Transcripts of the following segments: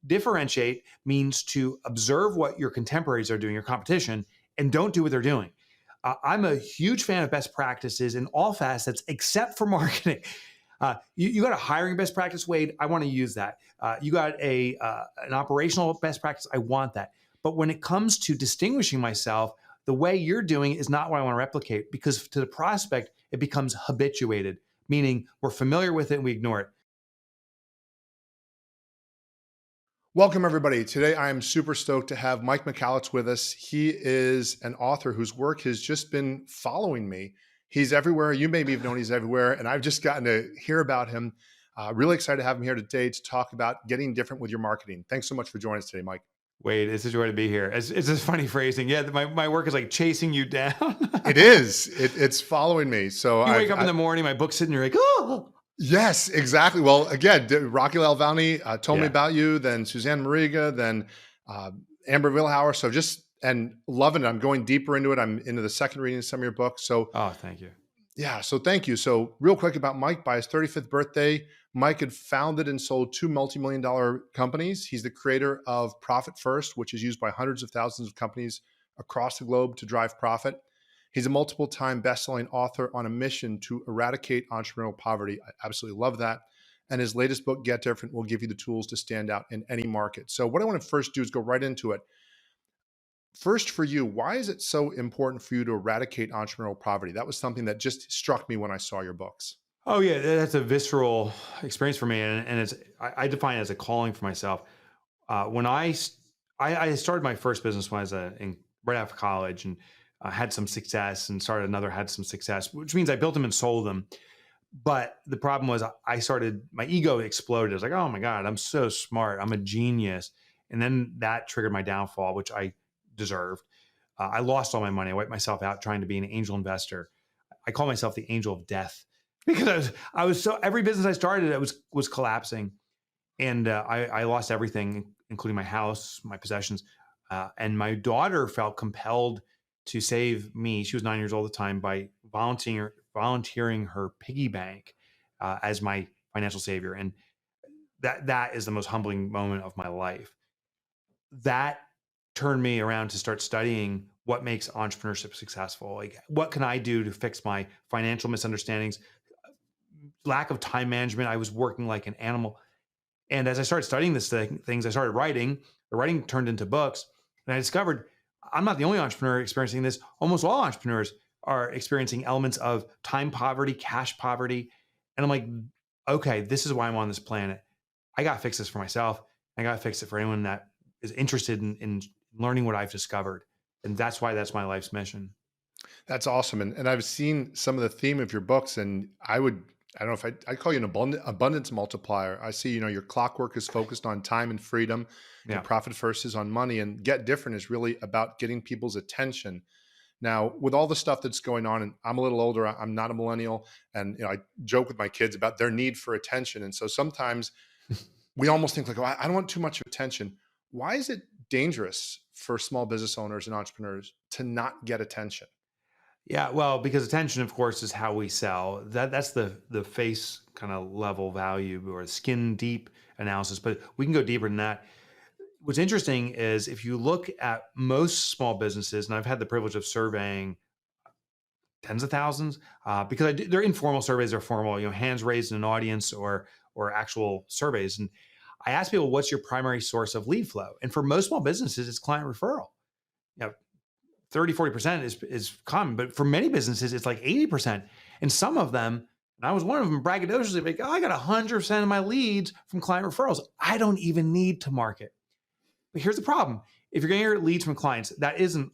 Differentiate means to observe what your contemporaries are doing, your competition, and don't do what they're doing. I'm a huge fan of best practices in all facets except for marketing. You got a hiring best practice, Wade. I want to use that. You got an operational best practice. I want that. But when it comes to distinguishing myself, the way you're doing is not what I want to replicate, because to the prospect, it becomes habituated, meaning we're familiar with it and we ignore it. Welcome, everybody. Today, I am super stoked to have Mike Michalowicz with us. He is an author whose work has just been following me. He's everywhere. You maybe have known he's everywhere, and I've just gotten to hear about him. Really excited to have him here today to talk about getting different with your marketing. Thanks so much for joining us today, Mike. Wade, it's a joy to be here. It's a funny phrasing. Yeah, my work is like chasing you down. It is. It's following me. So you wake up in the morning, my book's sitting, you're like, oh. Yes, exactly. Well, again, Rocky Lalvani told me about you, then Suzanne Mariga, then Amber Vilhauer. So and loving it. I'm going deeper into it. I'm into the second reading of some of your books. So, thank you. Yeah. So thank you. So real quick about Mike, by his 35th birthday, Mike had founded and sold 2 multi-million-dollar companies. He's the creator of Profit First, which is used by hundreds of thousands of companies across the globe to drive profit. He's a multiple-time best-selling author on a mission to eradicate entrepreneurial poverty. I absolutely love that. And his latest book, Get Different, will give you the tools to stand out in any market. So what I want to first do is go right into it. First, for you, why is it so important for you to eradicate entrepreneurial poverty? That was something that just struck me when I saw your books. Oh yeah, that's a visceral experience for me, and I define it as a calling for myself. When I started my first business when I was right after college, and had some success, and started another, had some success, which means I built them and sold them. But the problem was my ego exploded. I was like, oh my God, I'm so smart. I'm a genius. And then that triggered my downfall, which I deserved. I lost all my money. I wiped myself out trying to be an angel investor. I call myself the angel of death because I was so, every business I started, it was collapsing. And I lost everything, including my house, my possessions. And my daughter felt compelled to save me. She was 9 years old at the time, by volunteering her piggy bank as my financial savior. And that is the most humbling moment of my life. That turned me around to start studying what makes entrepreneurship successful. Like, what can I do to fix my financial misunderstandings, lack of time management? I was working like an animal. And as I started studying things, I started writing. The writing turned into books. And I discovered I'm not the only entrepreneur experiencing this. Almost all entrepreneurs are experiencing elements of time poverty, cash poverty. And I'm like, okay, this is why I'm on this planet. I got to fix this for myself. I got to fix it for anyone that is interested in learning what I've discovered. And that's why that's my life's mission. That's awesome. And I've seen some of the theme of your books, and I don't know if I call you an abundance multiplier. I see, your clockwork is focused on time and freedom. Yeah. And Profit First is on money, and Get Different is really about getting people's attention. Now, with all the stuff that's going on, and I'm a little older, I'm not a millennial, and I joke with my kids about their need for attention. And so sometimes we almost think like, oh, I don't want too much attention. Why is it dangerous for small business owners and entrepreneurs to not get attention? Yeah, well, because attention, of course, is how we sell. That's the face kind of level value or skin deep analysis, but we can go deeper than that. What's interesting is if you look at most small businesses, and I've had the privilege of surveying tens of thousands, because they're informal surveys, they're formal, hands raised in an audience or actual surveys. And I ask people, what's your primary source of lead flow? And for most small businesses, it's client referral. 30, 40% is common, but for many businesses, it's like 80%. And some of them, and I was one of them, braggadociously like, I got 100% of my leads from client referrals. I don't even need to market. But here's the problem. If you're getting your leads from clients, that is an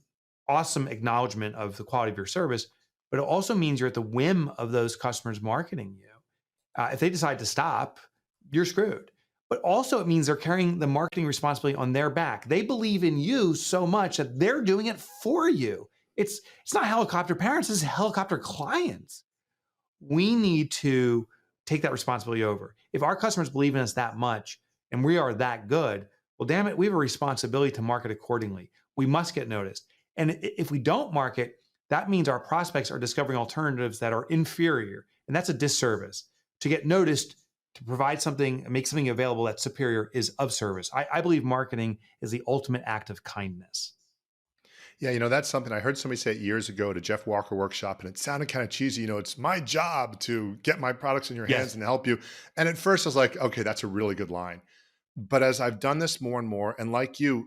awesome acknowledgement of the quality of your service, but it also means you're at the whim of those customers marketing you. If they decide to stop, you're screwed. But also it means they're carrying the marketing responsibility on their back. They believe in you so much that they're doing it for you. It's not helicopter parents, it's helicopter clients. We need to take that responsibility over. If our customers believe in us that much and we are that good, well, damn it, we have a responsibility to market accordingly. We must get noticed. And if we don't market, that means our prospects are discovering alternatives that are inferior. And that's a disservice. To get noticed to provide something, make something available that's superior is of service. I believe marketing is the ultimate act of kindness. Yeah, that's something I heard somebody say it years ago at a Jeff Walker workshop, and it sounded kind of cheesy. It's my job to get my products in your hands Yes. and help you. And at first I was like, okay, that's a really good line. But as I've done this more and more, and like you'll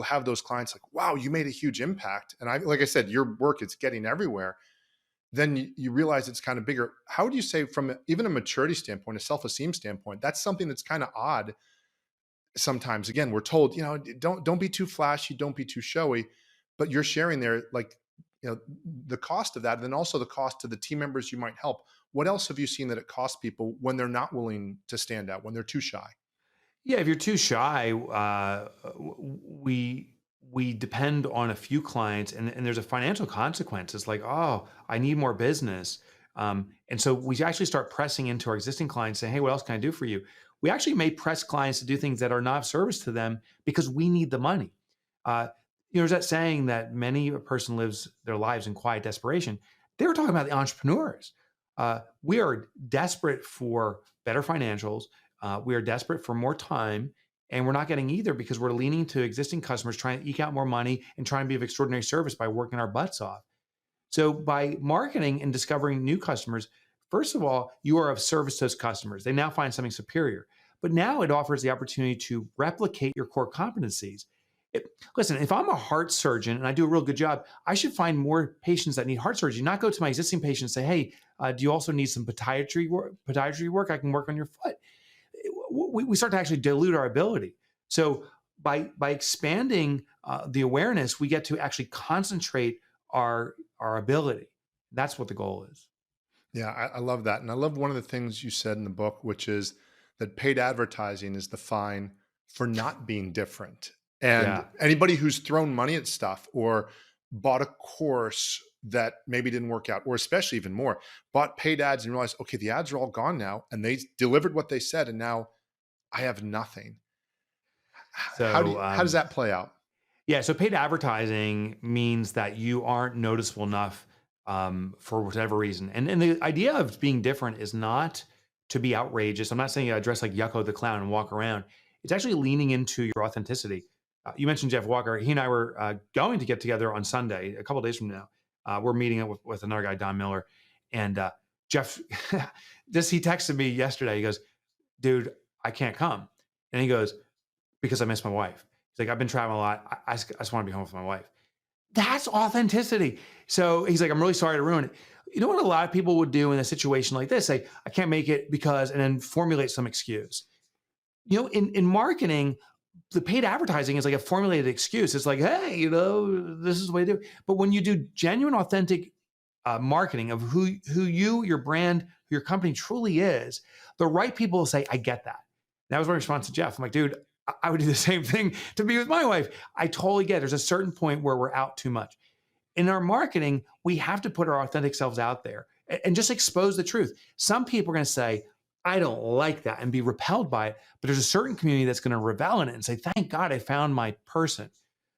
have those clients like, wow, you made a huge impact. And like I said, your work, it's getting everywhere. Then you realize it's kind of bigger. How would you say from even a maturity standpoint, a self-esteem standpoint, that's something that's kind of odd sometimes. Again, we're told, don't be too flashy, don't be too showy, but you're sharing there, like, the cost of that, and then also the cost to the team members you might help. What else have you seen that it costs people when they're not willing to stand out, when they're too shy? Yeah, if you're too shy, we depend on a few clients, and there's a financial consequence. It's like, oh, I need more business, and so we actually start pressing into our existing clients, saying, hey, what else can I do for you? We actually may press clients to do things that are not of service to them because we need the money. Uh, there's that saying that many a person lives their lives in quiet desperation. They were talking about the entrepreneurs. We are desperate for better financials. We are desperate for more time, and we're not getting either because we're leaning to existing customers, trying to eke out more money and trying to be of extraordinary service by working our butts off. So by marketing and discovering new customers, first of all, you are of service to those customers. They now find something superior. But now it offers the opportunity to replicate your core competencies. Listen, if I'm a heart surgeon and I do a real good job, I should find more patients that need heart surgery, not go to my existing patients and say, hey, do you also need some podiatry work? I can work on your foot. We start to actually dilute our ability. So by expanding the awareness, we get to actually concentrate our ability. That's what the goal is. Yeah, I love that. And I love one of the things you said in the book, which is that paid advertising is the fine for not being different. And Yeah. anybody who's thrown money at stuff or bought a course that maybe didn't work out, or especially even more, bought paid ads and realized, okay, the ads are all gone now and they delivered what they said. And now I have nothing. So How does that play out? yeah, so paid advertising means that you aren't noticeable enough for whatever reason. And the idea of being different is not to be outrageous. I'm not saying you dress like Yucko the clown and walk around. It's actually leaning into your authenticity. You mentioned Jeff Walker. He and I were going to get together on Sunday, a couple of days from now. We're meeting up with another guy, Don Miller. And Jeff, he texted me yesterday. He goes, dude, I can't come. And he goes, because I miss my wife. He's like, I've been traveling a lot. I just want to be home with my wife. That's authenticity. So he's like, I'm really sorry to ruin it. You know what a lot of people would do in a situation like this? Say, I can't make it because, and then formulate some excuse. In marketing, the paid advertising is like a formulated excuse. It's like, hey, this is the way to do it. But when you do genuine, authentic marketing of who you, your brand, who your company truly is, the right people will say, I get that. That was my response to Jeff. I'm like, dude, I would do the same thing to be with my wife. I totally get it. There's a certain point where we're out too much. In our marketing, we have to put our authentic selves out there and just expose the truth. Some people are going to say, I don't like that and be repelled by it. But there's a certain community that's going to revel in it and say, thank God I found my person.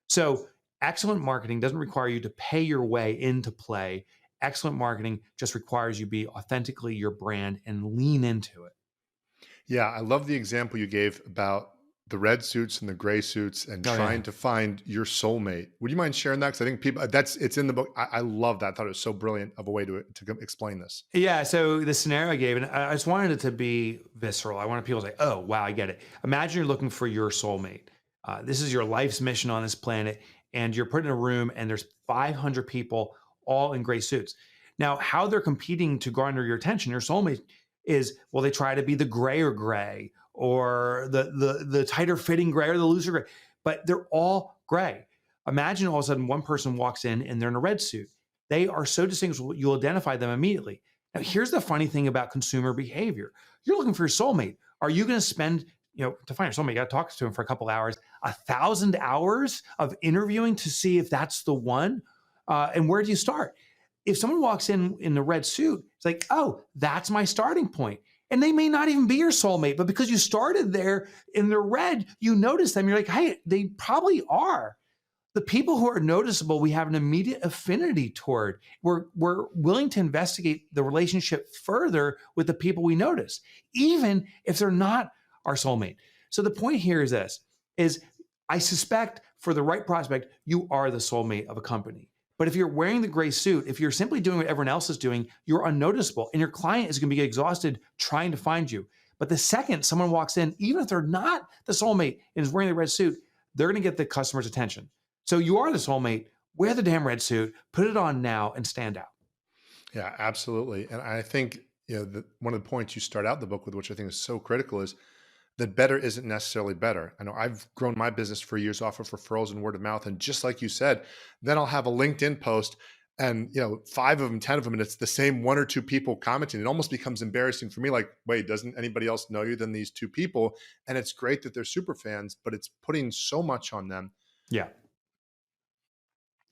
So excellent marketing doesn't require you to pay your way into play. Excellent marketing just requires you be authentically your brand and lean into it. Yeah, I love the example you gave about the red suits and the gray suits and Oh, trying yeah. to find your soulmate. Would you mind sharing that? Because I think it's in the book. I love that. I thought it was so brilliant of a way to explain this. Yeah. So the scenario I gave, and I just wanted it to be visceral. I wanted people to say, oh, wow, I get it. Imagine you're looking for your soulmate. This is your life's mission on this planet, and you're put in a room and there's 500 people all in gray suits. Now, how they're competing to garner your attention, your soulmate, is, well, they try to be the grayer gray or the tighter fitting gray or the looser gray, but they're all gray. Imagine all of a sudden one person walks in and they're in a red suit. They are so distinguishable, you'll identify them immediately. Now, here's the funny thing about consumer behavior. You're looking for your soulmate. Are you going to spend, to find your soulmate, you got to talk to him for a couple hours, 1,000 hours of interviewing to see if that's the one? And where do you start? If someone walks in the red suit, it's like, oh, that's my starting point. And they may not even be your soulmate, but because you started there in the red, you notice them. You're like, hey, they probably are. The people who are noticeable, we have an immediate affinity toward. We're willing to investigate the relationship further with the people we notice, even if they're not our soulmate. So the point here is this, is I suspect for the right prospect, you are the soulmate of a company. But if you're wearing the gray suit, if you're simply doing what everyone else is doing, you're unnoticeable and your client is going to be exhausted trying to find you. But the second someone walks in, even if they're not the soulmate and is wearing the red suit, they're going to get the customer's attention. So you are the soulmate, wear the damn red suit, put it on now and stand out. Yeah, absolutely. And I think, one of the points you start out the book with, which I think is so critical, is that better isn't necessarily better. I know I've grown my business for years off of referrals and word of mouth. And just like you said, then I'll have a LinkedIn post and, 5 of them, 10 of them, and it's the same 1 or 2 people commenting. It almost becomes embarrassing for me. Like, wait, doesn't anybody else know you than these 2 people? And it's great that they're super fans, but it's putting so much on them. Yeah.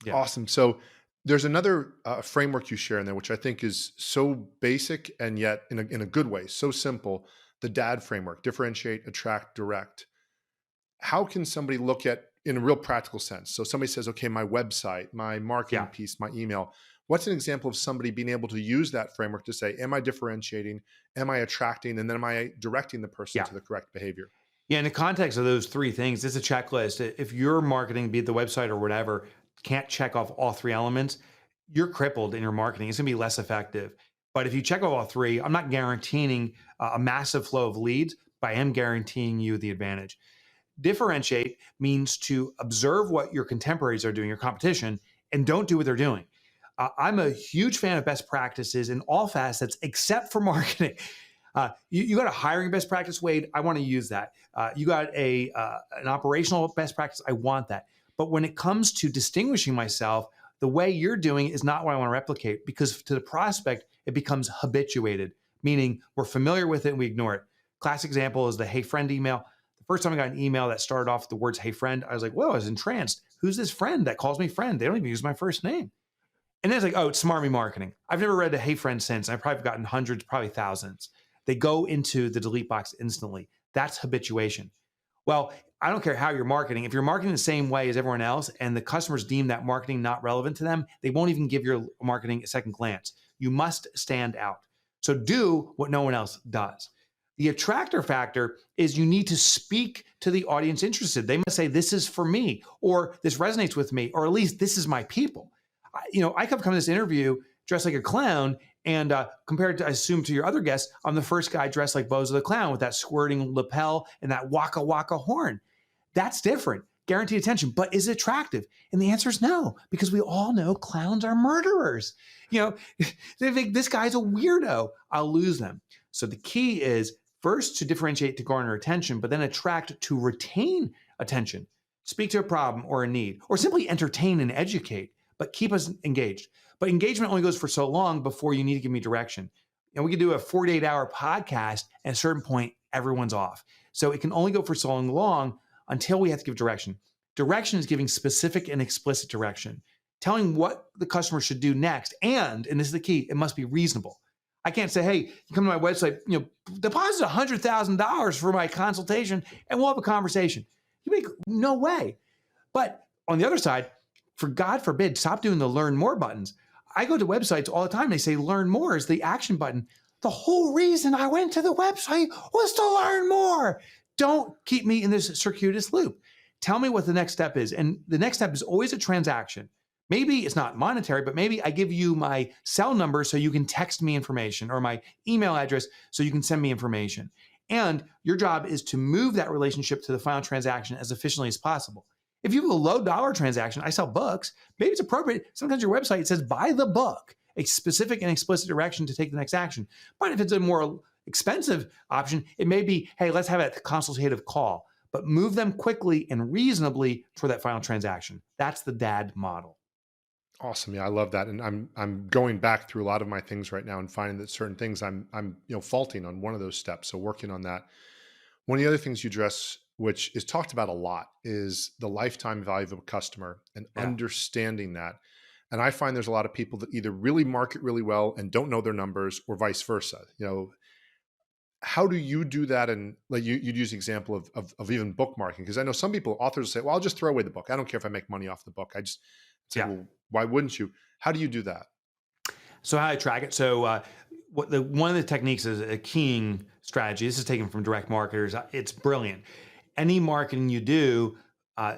Yeah. Awesome. So there's another framework you share in there, which I think is so basic and yet in a good way, so simple. The DAD framework: differentiate, attract, direct. How can somebody look at in a real practical sense? So somebody says, okay, my website, my marketing piece, my email. What's an example of somebody being able to use that framework to say, am I differentiating? Am I attracting? And then am I directing the person to the correct behavior? Yeah. In the context of those 3 things, it's a checklist. If your marketing, be it the website or whatever, can't check off all 3 elements, you're crippled in your marketing. It's going to be less effective. But if you check off all 3, I'm not guaranteeing a massive flow of leads, but I am guaranteeing you the advantage. Differentiate means to observe what your contemporaries are doing, your competition, and don't do what they're doing. I'm a huge fan of best practices in all facets except for marketing. You got a hiring best practice, Wade. I want to use that. You got an operational best practice. I want that. But when it comes to distinguishing myself, the way you're doing is not what I want to replicate, because to the prospect, it becomes habituated, meaning we're familiar with it and we ignore it. Classic example is the hey friend email. The first time I got an email that started off with the words hey friend, I was like, whoa, I was entranced. Who's this friend that calls me friend? They don't even use my first name. And then it's like, oh, it's smarmy marketing. I've never read a hey friend since. I've probably gotten hundreds, probably thousands. They go into the delete box instantly. That's habituation. Well, I don't care how you're marketing. If you're marketing the same way as everyone else and the customers deem that marketing not relevant to them, they won't even give your marketing a second glance. You must stand out. So do what no one else does. The attractor factor is you need to speak to the audience interested. They must say, this is for me, or this resonates with me, or at least this is my people. I could come to this interview dressed like a clown, and compared to, I assume, to your other guests, I'm the first guy dressed like Bozo the Clown with that squirting lapel and that waka waka horn. That's different. Guaranteed attention, but is it attractive? And the answer is no, because we all know clowns are murderers. They think this guy's a weirdo. I'll lose them. So the key is first to differentiate to garner attention, but then attract to retain attention. Speak to a problem or a need, or simply entertain and educate, but keep us engaged. But engagement only goes for so long before you need to give me direction. And we could do a 48-hour podcast. At a certain point, everyone's off. So it can only go for so long until we have to give direction. Direction is giving specific and explicit direction, telling what the customer should do next. And this is the key, it must be reasonable. I can't say, hey, you come to my website, deposit $100,000 for my consultation and we'll have a conversation. No way. But on the other side, for God forbid, stop doing the learn more buttons. I go to websites all the time. They say learn more is the action button. The whole reason I went to the website was to learn more. Don't keep me in this circuitous loop. Tell me what the next step is. And the next step is always a transaction. Maybe it's not monetary, but maybe I give you my cell number so you can text me information, or my email address so you can send me information. And your job is to move that relationship to the final transaction as efficiently as possible. If you have a low dollar transaction, I sell books, maybe it's appropriate. Sometimes your website says buy the book, a specific and explicit direction to take the next action. But if it's a more expensive option, it may be, hey, let's have a consultative call, but move them quickly and reasonably for that final transaction. That's the DAD model. Awesome. Yeah, I love that. And I'm going back through a lot of my things right now and finding that certain things I'm faulting on one of those steps. So working on that. One of the other things you address, which is talked about a lot, is the lifetime value of a customer and understanding that. And I find there's a lot of people that either really market really well and don't know their numbers, or vice versa. How do you do that? And like you'd use the example of even book marketing. Because I know some people, authors say, well, I'll just throw away the book. I don't care if I make money off the book. It's like, Yeah. well, why wouldn't you? How do you do that? So how I track it. So one of the techniques is a keying strategy. This is taken from direct marketers. It's brilliant. Any marketing you do, uh,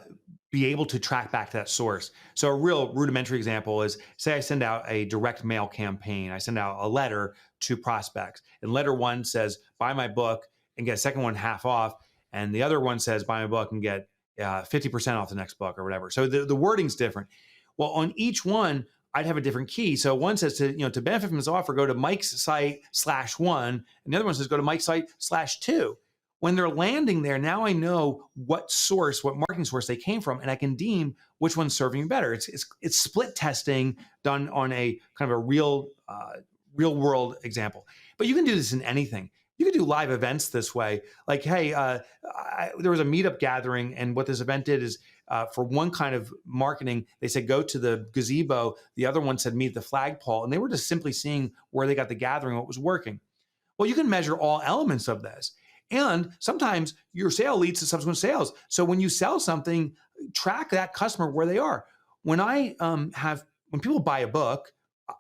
be able to track back to that source. So a real rudimentary example is, say I send out a direct mail campaign. I send out a letter to prospects, and letter one says, buy my book and get a second one half off. And the other one says, buy my book and get 50% off the next book or whatever. So the wording's different. Well, on each one, I'd have a different key. So one says to benefit from this offer, go to Mike's site /1, and the other one says go to Mike's site /2. When they're landing there, now I know what marketing source they came from, and I can deem which one's serving better. It's split testing done on a kind of a real world example. But you can do this in anything. You can do live events this way. Like, hey, there was a meetup gathering, and what this event did is, for one kind of marketing, they said go to the gazebo. The other one said meet the flagpole, and they were just simply seeing where they got the gathering, what was working. Well, you can measure all elements of this. And sometimes your sale leads to subsequent sales. So when you sell something, track that customer where they are. When when people buy a book,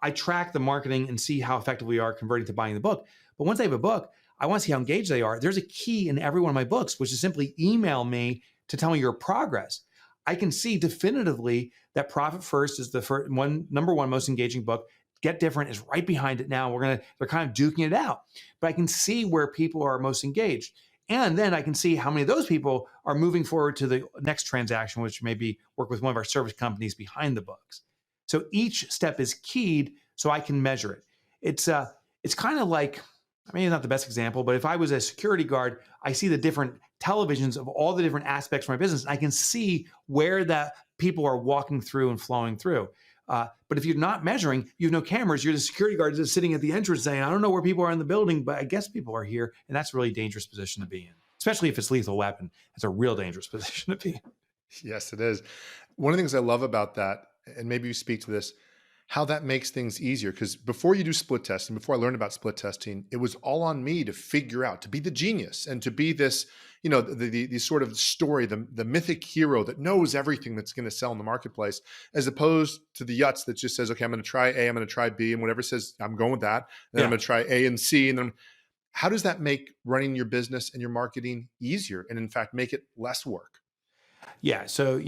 I track the marketing and see how effective we are converting to buying the book. But once they have a book, I want to see how engaged they are. There's a key in every one of my books, which is simply email me to tell me your progress. I can see definitively that Profit First is the number one most engaging book. Get Different is right behind it now. They're kind of duking it out, but I can see where people are most engaged. And then I can see how many of those people are moving forward to the next transaction, which may be work with one of our service companies behind the books. So each step is keyed so I can measure it. It's kind of like, I mean, not the best example, but if I was a security guard, I see the different televisions of all the different aspects of my business. And I can see where that people are walking through and flowing through. But if you're not measuring, you have no cameras, you're the security guard just sitting at the entrance saying, I don't know where people are in the building, but I guess people are here. And that's a really dangerous position to be in, especially if it's lethal weapon. It's a real dangerous position to be in. Yes, it is. One of the things I love about that, and maybe you speak to this, how that makes things easier. Because before you do split testing, before I learned about split testing, it was all on me to figure out, to be the genius and to be this, the sort of story, the mythic hero that knows everything that's going to sell in the marketplace, as opposed to the Yutz that just says, okay, I'm going to try A, I'm going to try B, and whatever says, I'm going with that. And then I'm going to try A and C. And then how does that make running your business and your marketing easier and in fact make it less work? Yeah. So,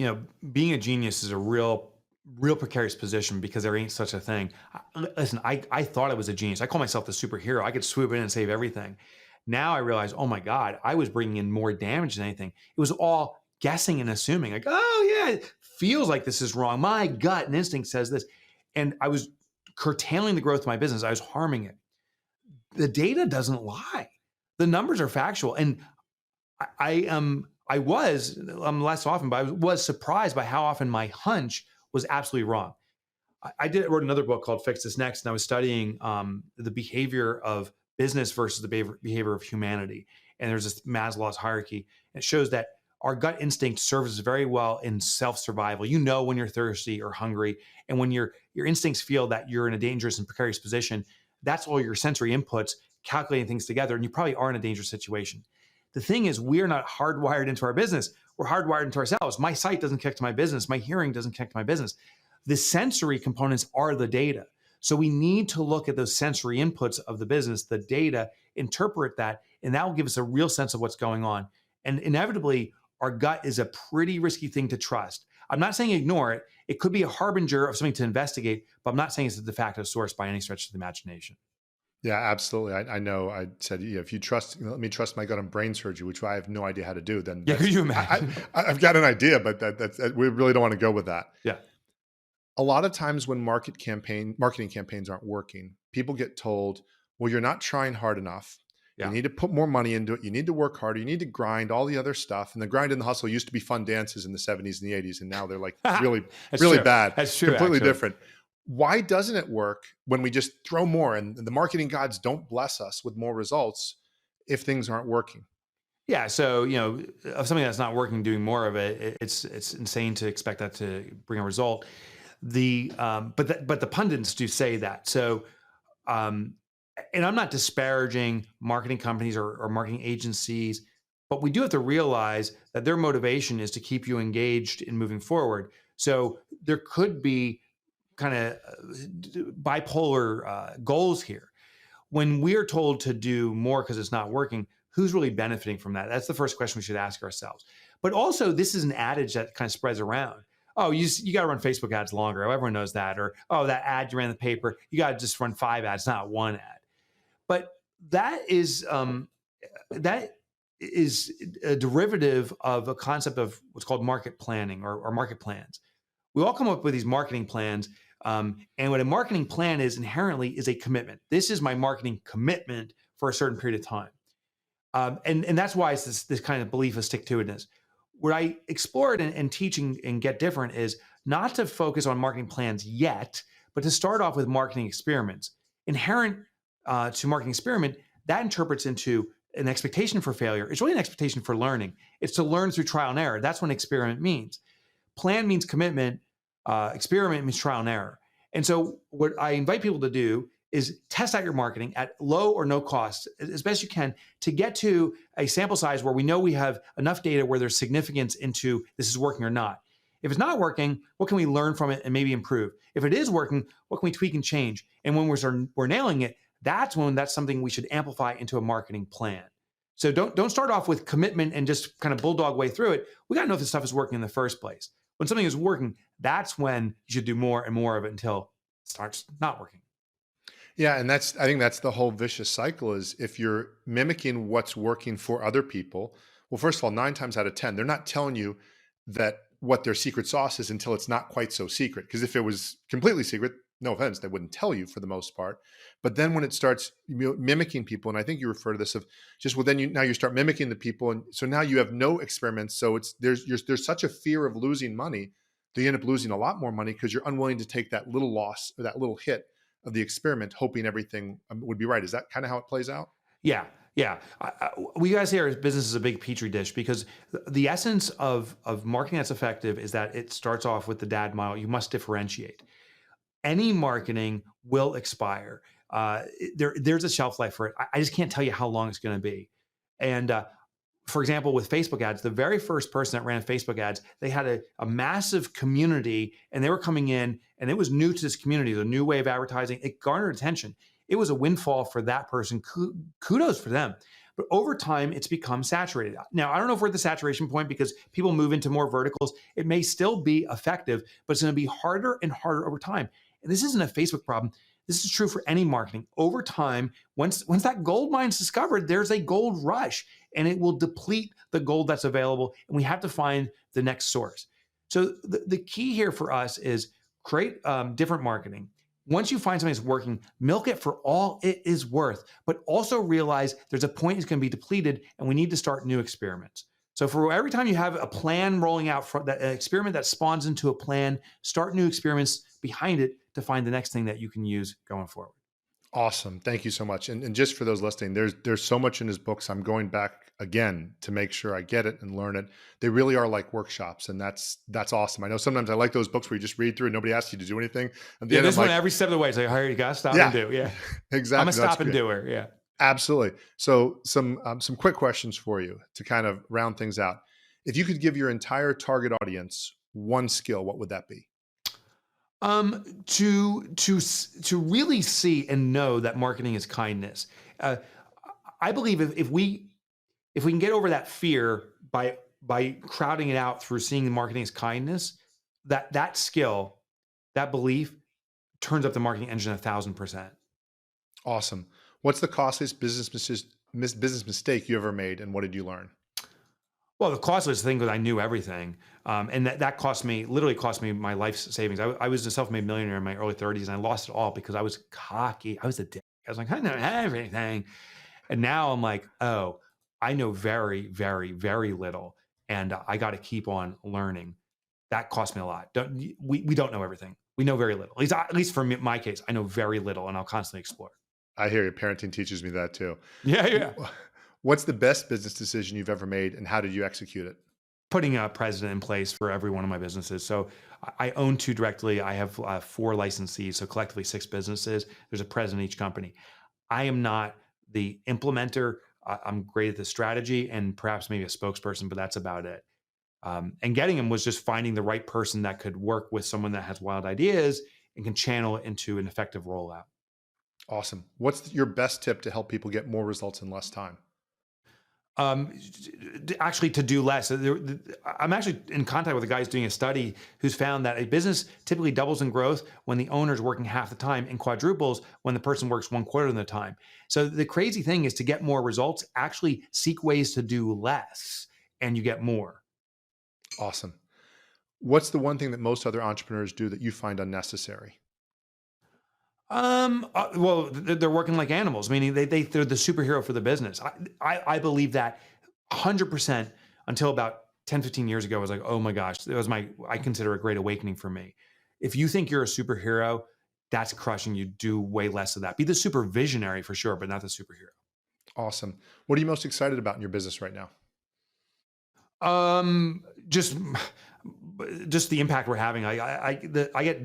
being a genius is a real precarious position because there ain't such a thing. Listen, I thought I was a genius. I call myself the superhero. I could swoop in and save everything. Now I realize, oh my God, I was bringing in more damage than anything. It was all guessing and assuming like, oh yeah, it feels like this is wrong. My gut and instinct says this. And I was curtailing the growth of my business. I was harming it. The data doesn't lie. The numbers are factual. And I was less often, but I was surprised by how often my hunch was absolutely wrong. Wrote another book called Fix This Next, and I was studying the behavior of business versus the behavior of humanity. And there's this Maslow's hierarchy. It shows that our gut instinct serves us very well in self-survival. You know when you're thirsty or hungry, and when your instincts feel that you're in a dangerous and precarious position, that's all your sensory inputs calculating things together, and you probably are in a dangerous situation. The thing is, we're not hardwired into our business. We're hardwired into ourselves. My sight doesn't connect to my business. My hearing doesn't connect to my business. The sensory components are the data. So we need to look at those sensory inputs of the business, the data, interpret that, and that will give us a real sense of what's going on. And inevitably, our gut is a pretty risky thing to trust. I'm not saying ignore it. It could be a harbinger of something to investigate, but I'm not saying it's a de facto source by any stretch of the imagination. Yeah, absolutely. I know. I said, if you trust, let me trust my gut on brain surgery, which I have no idea how to do. Then Yeah, could you imagine? I've got an idea, but we really don't want to go with that. Yeah. A lot of times when marketing campaigns aren't working, people get told, well, you're not trying hard enough. Yeah. You need to put more money into it. You need to work harder. You need to grind all the other stuff. And the grind and the hustle used to be fun dances in the 70s and the 80s. And now they're like really true. bad. That's true. Completely actually. different. Why doesn't it work when we just throw more and the marketing gods don't bless us with more results if things aren't working? Yeah. So, of something that's not working, doing more of it, it's insane to expect that to bring a result. But the pundits do say that. So, And I'm not disparaging marketing companies or marketing agencies, but we do have to realize that their motivation is to keep you engaged in moving forward. So there could be kind of bipolar goals here. When we're told to do more because it's not working, who's really benefiting from that? That's the first question we should ask ourselves. But also, this is an adage that kind of spreads around. Oh, you got to run Facebook ads longer. Oh, everyone knows that. Or, oh, that ad you ran in the paper, you got to just run 5 ads, not 1 ad. But that is a derivative of a concept of what's called market planning or market plans. We all come up with these marketing plans. And what a marketing plan is inherently is a commitment. This is my marketing commitment for a certain period of time. And that's why it's this kind of belief of stick-to-itiveness. What I explored and teaching and get different is not to focus on marketing plans yet, but to start off with marketing experiments. Inherent to marketing experiment, that interprets into an expectation for failure. It's really an expectation for learning. It's to learn through trial and error. That's what an experiment means. Plan means commitment. Experiment means trial and error. And so what I invite people to do is test out your marketing at low or no cost as best you can to get to a sample size where we know we have enough data where there's significance into this is working or not. If it's not working, what can we learn from it and maybe improve? If it is working, what can we tweak and change? And when we're nailing it, that's something we should amplify into a marketing plan. So don't start off with commitment and just kind of bulldog way through it. We got to know if this stuff is working in the first place. When something is working, that's when you should do more and more of it until it starts not working. Yeah, and I think that's the whole vicious cycle is if you're mimicking what's working for other people, well, first of all, 9 times out of 10, they're not telling you that what their secret sauce is until it's not quite so secret. Because if it was completely secret, no offense, they wouldn't tell you for the most part. But then when it starts mimicking people, and I think you refer to this of just, well, then now you start mimicking the people. And so now you have no experiments. So there's such a fear of losing money that you end up losing a lot more money because you're unwilling to take that little loss or that little hit of the experiment, hoping everything would be right. Is that kind of how it plays out? Yeah. Yeah. We guys here, business is a big petri dish because the essence of marketing that's effective is that it starts off with the dad model. You must differentiate. Any marketing will expire. There's a shelf life for it. I just can't tell you how long it's going to be. And for example, with Facebook ads, the very first person that ran Facebook ads, they had a massive community and they were coming in and it was new to this community, the new way of advertising. It garnered attention. It was a windfall for that person. Kudos for them. But over time, it's become saturated. Now, I don't know if we're at the saturation point because people move into more verticals. It may still be effective, but it's going to be harder and harder over time. And this isn't a Facebook problem. This is true for any marketing. Over time, once that gold mine is discovered, there's a gold rush and it will deplete the gold that's available. And we have to find the next source. So the key here for us is create different marketing. Once you find something that's working, milk it for all it is worth, but also realize there's a point it's going to be depleted and we need to start new experiments. So for every time you have a plan rolling out, from that an experiment that spawns into a plan, start new experiments behind it to find the next thing that you can use going forward. Awesome. Thank you so much. And just for those listening, there's so much in his books. I'm going back again to make sure I get it and learn it. They really are like workshops, and that's awesome. I know sometimes I like those books where you just read through and nobody asks you to do anything. At the end, this one every step of the way. So you got to stop and do. Yeah, exactly. I'm a stop and doer. Yeah, absolutely. So some quick questions for you to kind of round things out. If you could give your entire target audience one skill, what would that be? To really see and know that marketing is kindness. I believe if we can get over that fear by crowding it out through seeing the marketing as kindness, that skill, that belief turns up the marketing engine 1,000%. Awesome. What's the costliest business mistake you ever made, and what did you learn? Well, the costliest thing was I knew everything. And that literally cost me my life savings. I was a self-made millionaire in my early 30s and I lost it all because I was cocky. I was a dick. I was like, I know everything. And now I'm like, oh, I know very, very, very little. And I got to keep on learning. That cost me a lot. We don't know everything. We know very little. At least for me, my case, I know very little and I'll constantly explore. I hear you. Parenting teaches me that too. Yeah. What's the best business decision you've ever made and how did you execute it? Putting a president in place for every one of my businesses. So I own 2 directly. I have 4 licensees, so collectively 6 businesses. There's a president in each company. I am not the implementer. I'm great at the strategy and perhaps maybe a spokesperson, but that's about it. And getting him was just finding the right person that could work with someone that has wild ideas and can channel it into an effective rollout. Awesome. What's your best tip to help people get more results in less time? Actually, to do less. I'm actually in contact with a guy who's doing a study who's found that a business typically doubles in growth when the owner's working half the time and quadruples when the person works 1/4 of the time. So the crazy thing is to get more results, actually seek ways to do less and you get more. Awesome. What's the one thing that most other entrepreneurs do that you find unnecessary? Well, they're working like animals, meaning they're the superhero for the business. I believe that 100% until about 10, 15 years ago. I was like, oh my gosh, I consider a great awakening for me. If you think you're a superhero, that's crushing you. Do way less of that. Be the super visionary for sure, but not the superhero. Awesome. What are you most excited about in your business right now? Um, just, just the impact we're having. I get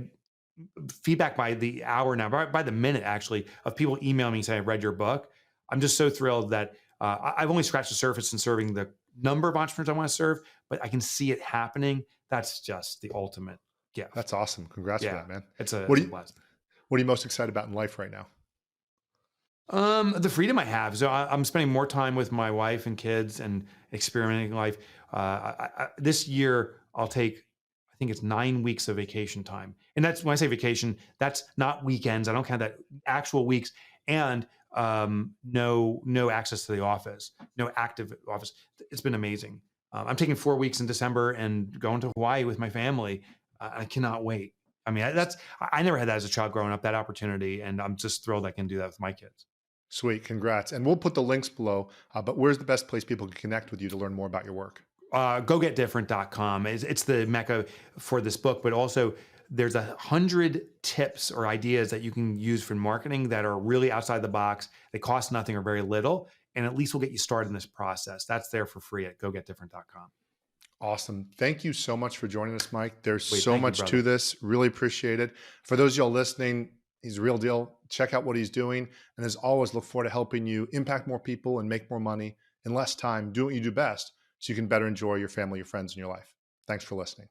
feedback by the hour now, by the minute actually, of people emailing me saying, I read your book. I'm just so thrilled that I've only scratched the surface in serving the number of entrepreneurs I want to serve, but I can see it happening. That's just the ultimate That's gift. awesome. Congrats for Yeah, that, man. it's a What it's are a you, blessing. what are you most excited about in life right now? The freedom I have. So I'm spending more time with my wife and kids and experimenting life. This year, I'll take, I think it's 9 weeks of vacation time. And that's when I say vacation, that's not weekends. I don't count that, actual weeks. And no access to the office, no active office. It's been amazing. I'm taking 4 weeks in December and going to Hawaii with my family. I cannot wait. I mean, I never had that as a child growing up, that opportunity. And I'm just thrilled I can do that with my kids. Sweet. Congrats. And we'll put the links below. But where's the best place people can connect with you to learn more about your work? Gogetdifferent.com. It's the mecca for this book, but also there's 100 tips or ideas that you can use for marketing that are really outside the box. They cost nothing or very little, and at least will get you started in this process. That's there for free at gogetdifferent.com. Awesome. Thank you so much for joining us, Mike. There's Sweet. so Thank you, much to brother. this. Really appreciate it. For those of y'all listening, he's a real deal. Check out what he's doing. And as always, look forward to helping you impact more people and make more money in less time. Do what you do best so you can better enjoy your family, your friends, and your life. Thanks for listening.